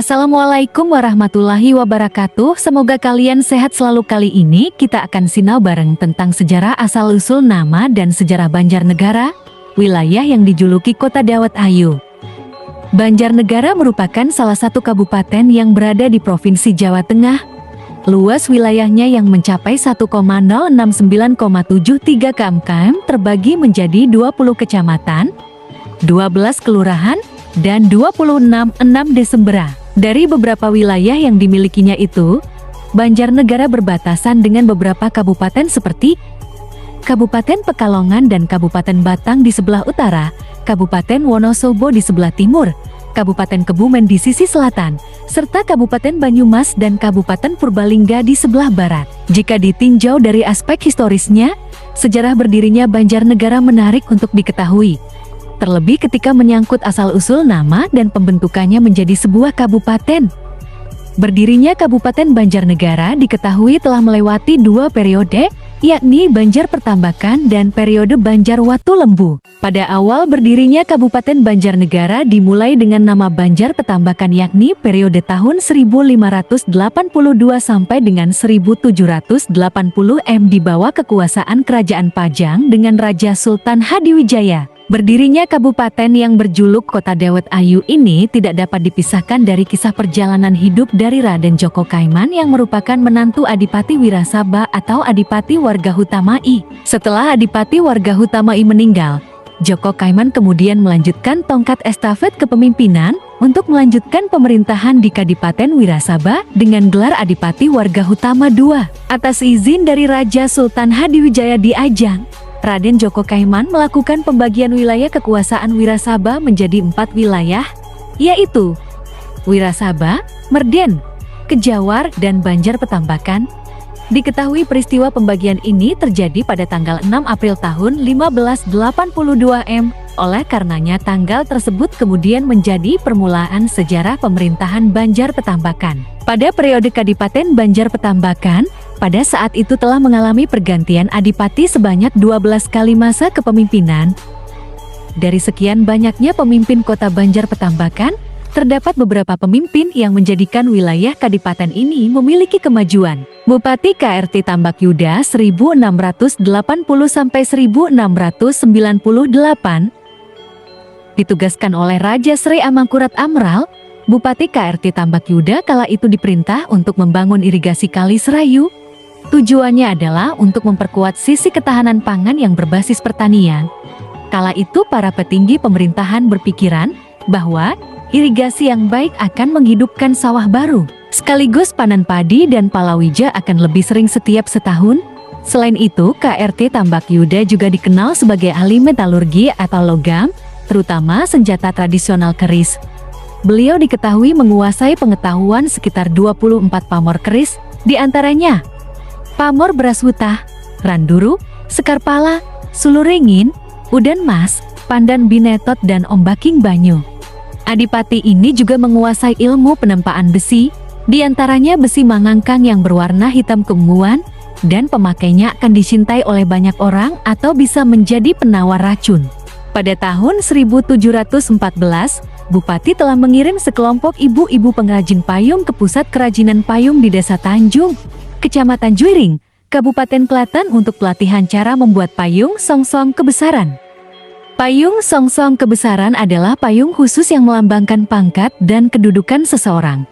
Assalamualaikum warahmatullahi wabarakatuh. Semoga kalian sehat selalu. Kali ini kita akan sinau bareng tentang sejarah asal-usul nama dan sejarah Banjarnegara, wilayah yang dijuluki Kota Dawet Ayu. Banjarnegara merupakan salah satu kabupaten yang berada di Provinsi Jawa Tengah. Luas wilayahnya yang mencapai 1,069,73 km terbagi menjadi 20 kecamatan, 12 kelurahan, dan 26 desembera. Dari beberapa wilayah yang dimilikinya itu, Banjarnegara berbatasan dengan beberapa kabupaten seperti Kabupaten Pekalongan dan Kabupaten Batang di sebelah utara, Kabupaten Wonosobo di sebelah timur, Kabupaten Kebumen di sisi selatan, serta Kabupaten Banyumas dan Kabupaten Purbalingga di sebelah barat. Jika ditinjau dari aspek historisnya, sejarah berdirinya Banjarnegara menarik untuk diketahui. Terlebih ketika menyangkut asal-usul nama dan pembentukannya menjadi sebuah kabupaten. Berdirinya Kabupaten Banjarnegara diketahui telah melewati dua periode, yakni Banjar Pertambakan dan periode Banjar Watu Lembu. Pada awal berdirinya Kabupaten Banjarnegara dimulai dengan nama Banjar Pertambakan, yakni periode tahun 1582 sampai dengan 1780 di bawah kekuasaan Kerajaan Pajang dengan Raja Sultan Hadiwijaya. Berdirinya kabupaten yang berjuluk Kota Dawet Ayu ini tidak dapat dipisahkan dari kisah perjalanan hidup dari Raden Djoko Kaiman yang merupakan menantu Adipati Wirasaba atau Adipati Wargahutamai. Setelah Adipati Wargahutamai meninggal, Djoko Kaiman kemudian melanjutkan tongkat estafet kepemimpinan untuk melanjutkan pemerintahan di Kadipaten Wirasaba dengan gelar Adipati Wargahutama II. Atas izin dari Raja Sultan Hadiwijaya di Ajang, Raden Djoko Kaiman melakukan pembagian wilayah kekuasaan Wirasaba menjadi 4 wilayah, yaitu Wirasaba, Merden, Kejawar, dan Banjar Pertambakan. Diketahui peristiwa pembagian ini terjadi pada tanggal 6 April tahun 1582 oleh karenanya tanggal tersebut kemudian menjadi permulaan sejarah pemerintahan Banjar Pertambakan. Pada periode Kadipaten Banjar Pertambakan, pada saat itu telah mengalami pergantian adipati sebanyak 12 kali masa kepemimpinan. Dari sekian banyaknya pemimpin kota Banjar Pertambakan, terdapat beberapa pemimpin yang menjadikan wilayah kadipaten ini memiliki kemajuan. Bupati KRT Tambak Yuda 1680 sampai 1698 ditugaskan oleh Raja Sri Amangkurat Amral. Bupati KRT Tambak Yuda kala itu diperintah untuk membangun irigasi Kali Serayu. Tujuannya adalah untuk memperkuat sisi ketahanan pangan yang berbasis pertanian. Kala itu para petinggi pemerintahan berpikiran bahwa irigasi yang baik akan menghidupkan sawah baru, sekaligus panen padi dan palawija akan lebih sering setiap setahun. Selain itu, KRT Tambak Yuda juga dikenal sebagai ahli metalurgi atau logam, terutama senjata tradisional keris. Beliau diketahui menguasai pengetahuan sekitar 24 pamor keris, diantaranya pamor beras wutah, randuru, sekar pala, suluringin, udan mas, pandan binetot, dan ombaking banyu. Adipati ini juga menguasai ilmu penempaan besi, diantaranya besi mangangkang yang berwarna hitam keunguan, dan pemakainya akan dicintai oleh banyak orang atau bisa menjadi penawar racun. Pada tahun 1714, Bupati telah mengirim sekelompok ibu-ibu pengrajin payung ke pusat kerajinan payung di Desa Tanjung, Kecamatan Juiring, Kabupaten Klaten untuk pelatihan cara membuat payung songsong kebesaran. Payung songsong kebesaran adalah payung khusus yang melambangkan pangkat dan kedudukan seseorang.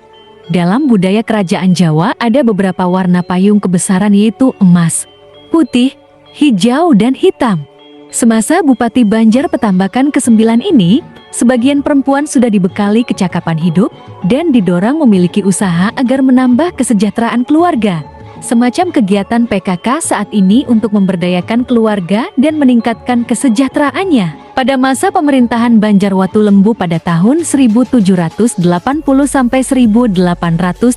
Dalam budaya kerajaan Jawa ada beberapa warna payung kebesaran, yaitu emas, putih, hijau, dan hitam. Semasa Bupati Banjar Pertambakan ke-9 ini, sebagian perempuan sudah dibekali kecakapan hidup dan didorong memiliki usaha agar menambah kesejahteraan keluarga. Semacam kegiatan PKK saat ini untuk memberdayakan keluarga dan meningkatkan kesejahteraannya. Pada masa pemerintahan Banjar Watu Lembu pada tahun 1780 sampai 1831,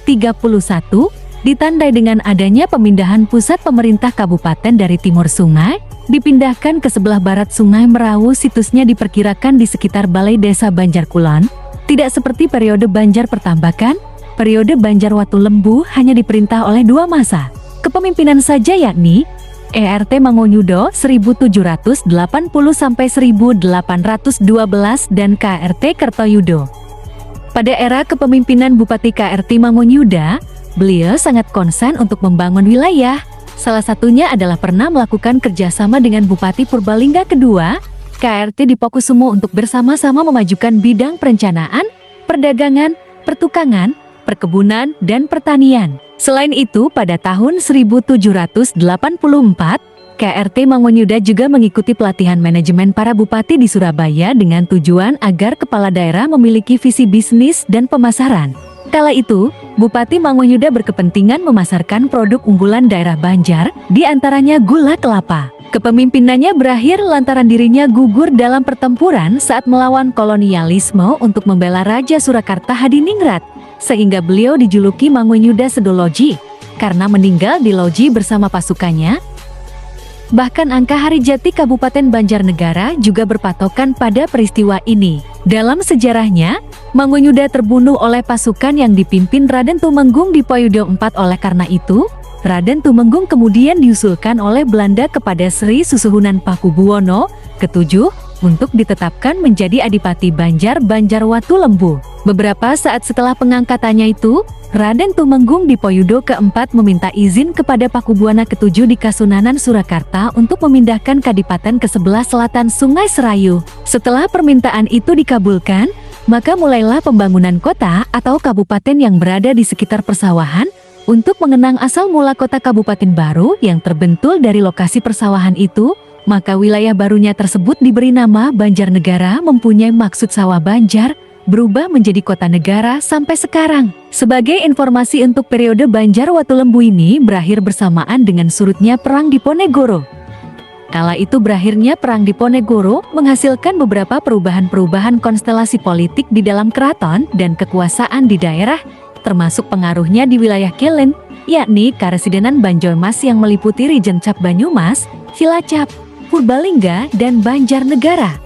ditandai dengan adanya pemindahan pusat pemerintah kabupaten dari timur sungai, dipindahkan ke sebelah barat Sungai Merawu. Situsnya diperkirakan di sekitar Balai Desa Banjar Kulon. Tidak seperti periode Banjar Pertambakan, periode Banjar Watu Lembu hanya diperintah oleh 2 masa kepemimpinan saja, yakni ERT Mangonyudo 1780 sampai 1812 dan KRT Kertoyudo. Pada era kepemimpinan Bupati KRT Mangonyuda, beliau sangat konsen untuk membangun wilayah. Salah satunya adalah pernah melakukan kerjasama dengan Bupati Purbalingga kedua, KRT Dipokusumo untuk bersama-sama memajukan bidang perencanaan, perdagangan, pertukangan, perkebunan, dan pertanian. Selain itu, pada tahun 1784, KRT Mangonyuda juga mengikuti pelatihan manajemen para bupati di Surabaya dengan tujuan agar kepala daerah memiliki visi bisnis dan pemasaran. Kala itu, Bupati Mangonyuda berkepentingan memasarkan produk unggulan daerah Banjar, di antaranya gula kelapa. Kepemimpinannya berakhir lantaran dirinya gugur dalam pertempuran saat melawan kolonialisme untuk membela Raja Surakarta Hadiningrat, sehingga beliau dijuluki Mangonyuda Sedoloji, karena meninggal di loji bersama pasukannya. Bahkan angka hari jati Kabupaten Banjarnegara juga berpatokan pada peristiwa ini. Dalam sejarahnya, Mangonyuda terbunuh oleh pasukan yang dipimpin Raden Tumenggung di Poyudo IV. Oleh karena itu, Raden Tumenggung kemudian diusulkan oleh Belanda kepada Sri Susuhunan Pakubuwono ke-7 untuk ditetapkan menjadi Adipati Banjar Banjarwatu Lembu. Beberapa saat setelah pengangkatannya itu, Raden Tumenggung di Poyudo ke-4 meminta izin kepada Pakubuwana ke-7 di Kasunanan Surakarta untuk memindahkan kadipaten ke sebelah selatan Sungai Serayu. Setelah permintaan itu dikabulkan, maka mulailah pembangunan kota atau kabupaten yang berada di sekitar persawahan untuk mengenang asal mula kota kabupaten baru yang terbentul dari lokasi persawahan itu. Maka wilayah barunya tersebut diberi nama Banjarnegara, mempunyai maksud sawah Banjar, berubah menjadi kota negara sampai sekarang. Sebagai informasi untuk periode Banjarwatu Lembu ini berakhir bersamaan dengan surutnya Perang Diponegoro. Kala itu berakhirnya Perang Diponegoro menghasilkan beberapa perubahan-perubahan konstelasi politik di dalam keraton dan kekuasaan di daerah, termasuk pengaruhnya di wilayah Kelen, yakni Karesidenan Banjarmas yang meliputi Rijen Cap Banyumas, Cilacap, Purbalingga, dan Banjarnegara.